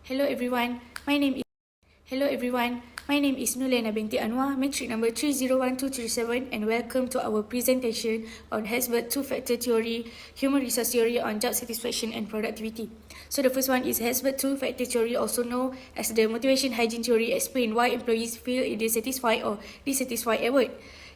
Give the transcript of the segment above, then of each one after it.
Hello everyone, my name is Nulena binti Anwar, metric number 301237, and welcome to our presentation on Hesbert two-factor theory, human resource theory on job satisfaction and productivity. So the first one is Hesbert two-factor theory, also known as the motivation hygiene theory, explain why employees feel either satisfied or dissatisfied at work.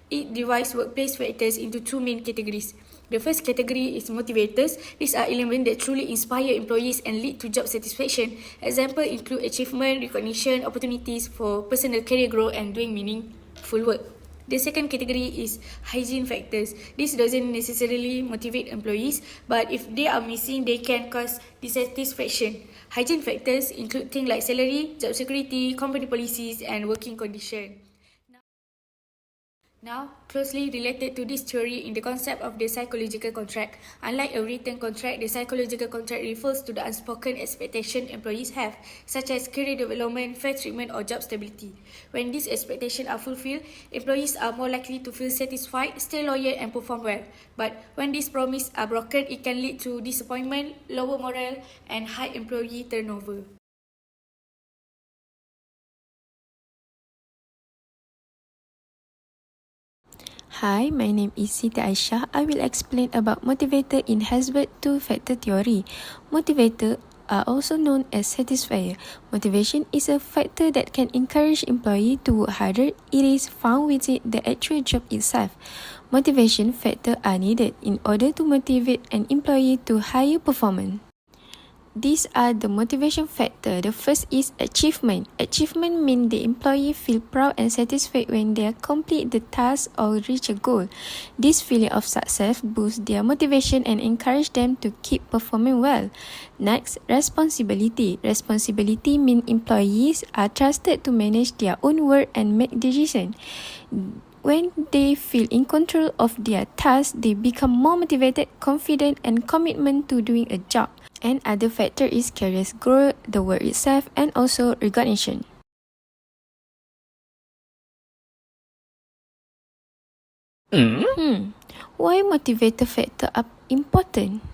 It divides workplace factors into two main categories. The first category is motivators. These are elements that truly inspire employees and lead to job satisfaction. Examples include achievement, recognition, opportunities for personal career growth, and doing meaningful work. The second category is hygiene factors. This doesn't necessarily motivate employees, but if they are missing, they can cause dissatisfaction. Hygiene factors include things like salary, job security, company policies, and working conditions. Now, closely related to this theory in the concept of the psychological contract. Unlike a written contract, the psychological contract refers to the unspoken expectation employees have, such as career development, fair treatment, or job stability. When these expectations are fulfilled, employees are more likely to feel satisfied, stay loyal, and perform well. But when these promises are broken, it can lead to disappointment, lower morale, and high employee turnover. Hi, my name is Siti Aisyah. I will explain about motivator in Hesbert two-factor theory. Motivator are also known as satisfier. Motivation is a factor that can encourage employee to work harder. It is found within the actual job itself. Motivation factors are needed in order to motivate an employee to higher performance. These are the motivation factor. The first is achievement. Achievement means the employee feel proud and satisfied when they complete the task or reach a goal. This feeling of success boosts their motivation and encourage them to keep performing well. Next, responsibility. Responsibility means employees are trusted to manage their own work and make decisions. When they feel in control of their tasks, they become more motivated, confident, and commitment to doing a job. And other factor is career growth, the work itself, and also recognition. Why motivator factor are important?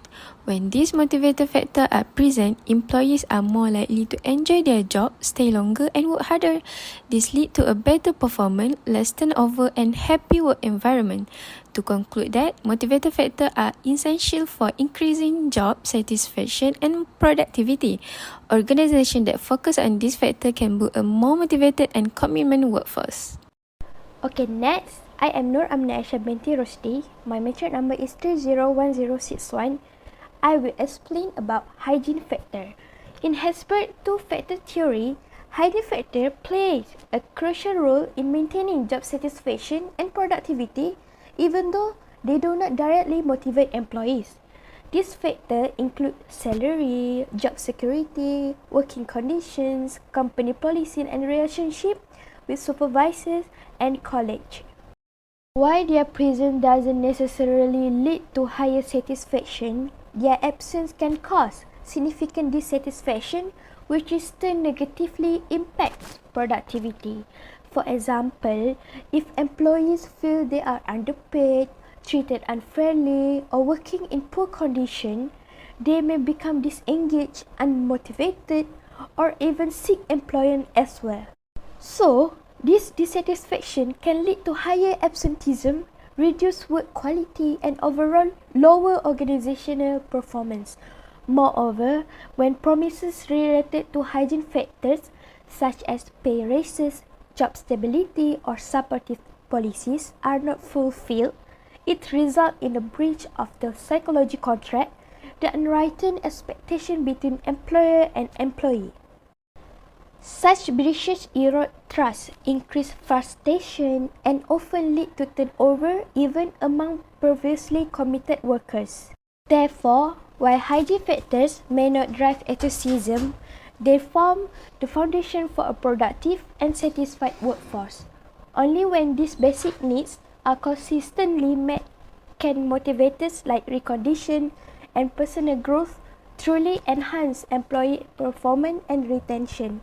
When these motivator factors are present, employees are more likely to enjoy their job, stay longer, and work harder. This leads to a better performance, less turnover, and happy work environment. To conclude that, motivator factors are essential for increasing job satisfaction and productivity. Organizations that focus on this factor can build a more motivated and commitment workforce. Okay, next, I am Nur Amna Aisyah binti Rosdi. My metric number is 301061. I will explain about hygiene factor. In Hesbert two-factor theory, hygiene factor plays a crucial role in maintaining job satisfaction and productivity, even though they do not directly motivate employees. These factors include salary, job security, working conditions, company policy, and relationship with supervisors and colleagues. While their presence doesn't necessarily lead to higher satisfaction, their absence can cause significant dissatisfaction, which in turn negatively impacts productivity. For example, if employees feel they are underpaid, treated unfairly, or working in poor conditions, they may become disengaged, unmotivated, or even seek employment elsewhere. So, this dissatisfaction can lead to higher absenteeism, reduced work quality, and overall lower organizational performance. Moreover, when promises related to hygiene factors such as pay raises, job stability, or supportive policies are not fulfilled, it results in a breach of the psychology contract, the unwritten expectation between employer and employee. Such breaches erode trust, increase frustration, and often lead to turnover even among previously committed workers. Therefore, while hygiene factors may not drive enthusiasm, they form the foundation for a productive and satisfied workforce. Only when these basic needs are consistently met can motivators like recognition and personal growth truly enhance employee performance and retention.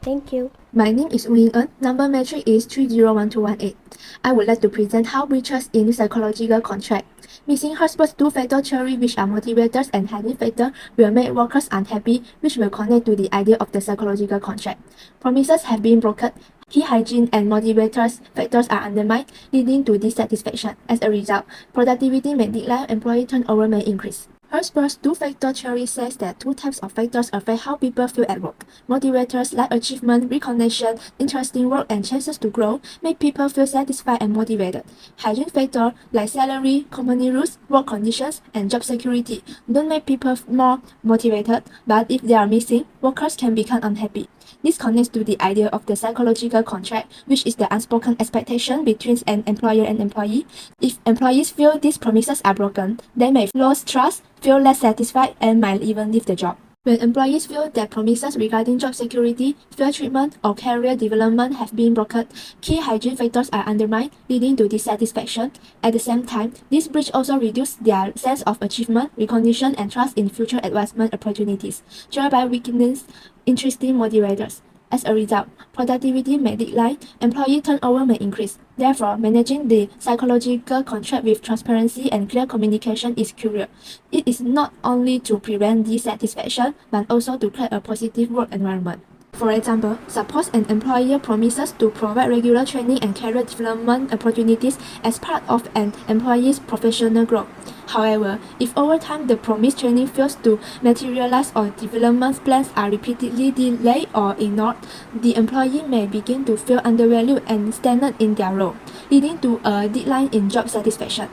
Thank you. My name is Wing En. Number metric is 301218. I would like to present how breaches in psychological contract. Missing Herzberg's two-factor theory, which are motivators and hygiene factor, will make workers unhappy, which will connect to the idea of the psychological contract. Promises have been broken. Key hygiene and motivators factors are undermined, leading to dissatisfaction. As a result, productivity may decline, employee turnover may increase. Herzberg's two-factor theory says that two types of factors affect how people feel at work. Motivators like achievement, recognition, interesting work, and chances to grow make people feel satisfied and motivated. Hygiene factors like salary, company rules, work conditions, and job security don't make people more motivated, but if they are missing, workers can become unhappy. This connects to the idea of the psychological contract, which is the unspoken expectation between an employer and employee. If employees feel these promises are broken, they may lose trust, feel less satisfied, and might even leave the job. When employees feel that promises regarding job security, fair treatment, or career development have been broken, key hygiene factors are undermined, leading to dissatisfaction. At the same time, this breach also reduces their sense of achievement, recognition, and trust in future advancement opportunities, thereby weakening interesting motivators. As a result, productivity may decline, employee turnover may increase. Therefore, managing the psychological contract with transparency and clear communication is crucial. It is not only to prevent dissatisfaction, but also to create a positive work environment. For example, suppose an employer promises to provide regular training and career development opportunities as part of an employee's professional growth. However, if over time the promised training fails to materialize or development plans are repeatedly delayed or ignored, the employee may begin to feel undervalued and stagnant in their role, leading to a decline in job satisfaction.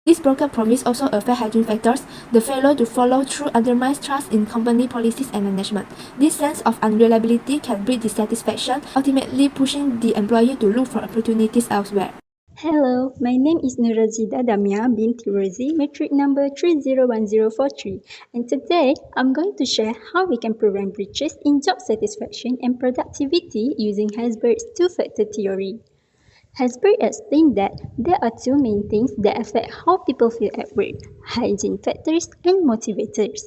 This broken promise also affects hygiene factors. The failure to follow through undermines trust in company policies and management. This sense of unreliability can breed dissatisfaction, ultimately pushing the employee to look for opportunities elsewhere. Hello, my name is Nurazida Damia binti Rozi, metric number 301043, and today I'm going to share how we can prevent breaches in job satisfaction and productivity using Herzberg's two-factor theory. Herzberg explained that there are two main things that affect how people feel at work: hygiene factors and motivators.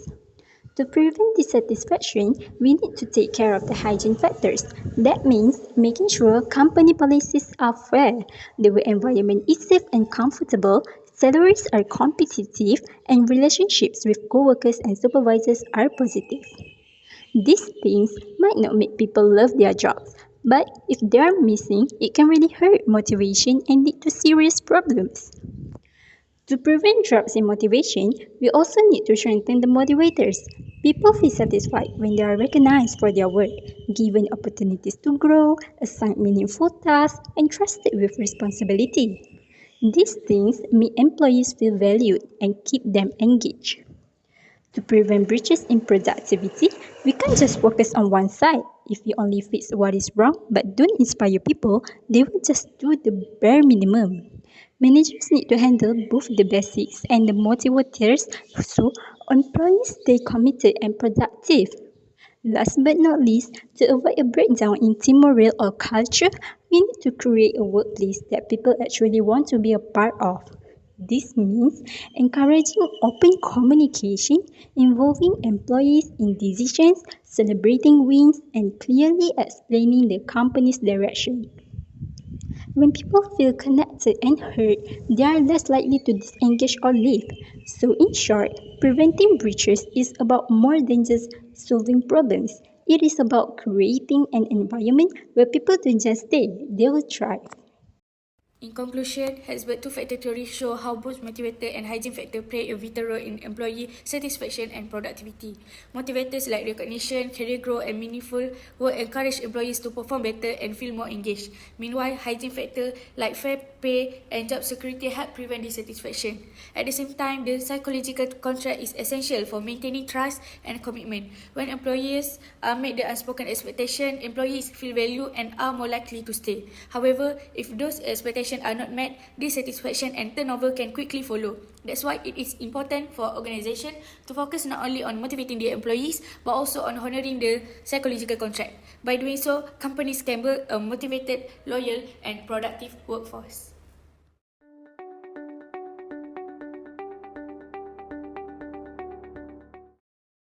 To prevent dissatisfaction, we need to take care of the hygiene factors. That means making sure company policies are fair, the work environment is safe and comfortable, salaries are competitive, and relationships with co-workers and supervisors are positive. These things might not make people love their jobs, but if they are missing, it can really hurt motivation and lead to serious problems. To prevent drops in motivation, we also need to strengthen the motivators. People feel satisfied when they are recognized for their work, given opportunities to grow, assigned meaningful tasks, and trusted with responsibility. These things make employees feel valued and keep them engaged. To prevent breaches in productivity, we can't just focus on one side. If we only fix what is wrong but don't inspire people, they will just do the bare minimum. Managers need to handle both the basics and the motivators so employees stay committed and productive. Last but not least, to avoid a breakdown in team morale or culture, we need to create a workplace that people actually want to be a part of. This means encouraging open communication, involving employees in decisions, celebrating wins, and clearly explaining the company's direction. When people feel connected and heard, they are less likely to disengage or leave. So, in short, preventing breaches is about more than just solving problems. It is about creating an environment where people don't just stay, they will thrive. In conclusion, Herzberg two-factor theory show how both motivator and hygiene factor play a vital role in employee satisfaction and productivity. Motivators like recognition, career growth, and meaningful work encourage employees to perform better and feel more engaged. Meanwhile, hygiene factor like fair pay and job security help prevent dissatisfaction. At the same time, the psychological contract is essential for maintaining trust and commitment. When employees meet the unspoken expectation, employees feel valued and are more likely to stay. However, if those expectations are not met, dissatisfaction and turnover can quickly follow. That's why it is important for organizations to focus not only on motivating their employees, but also on honoring the psychological contract. By doing so, companies can build a motivated, loyal, and productive workforce.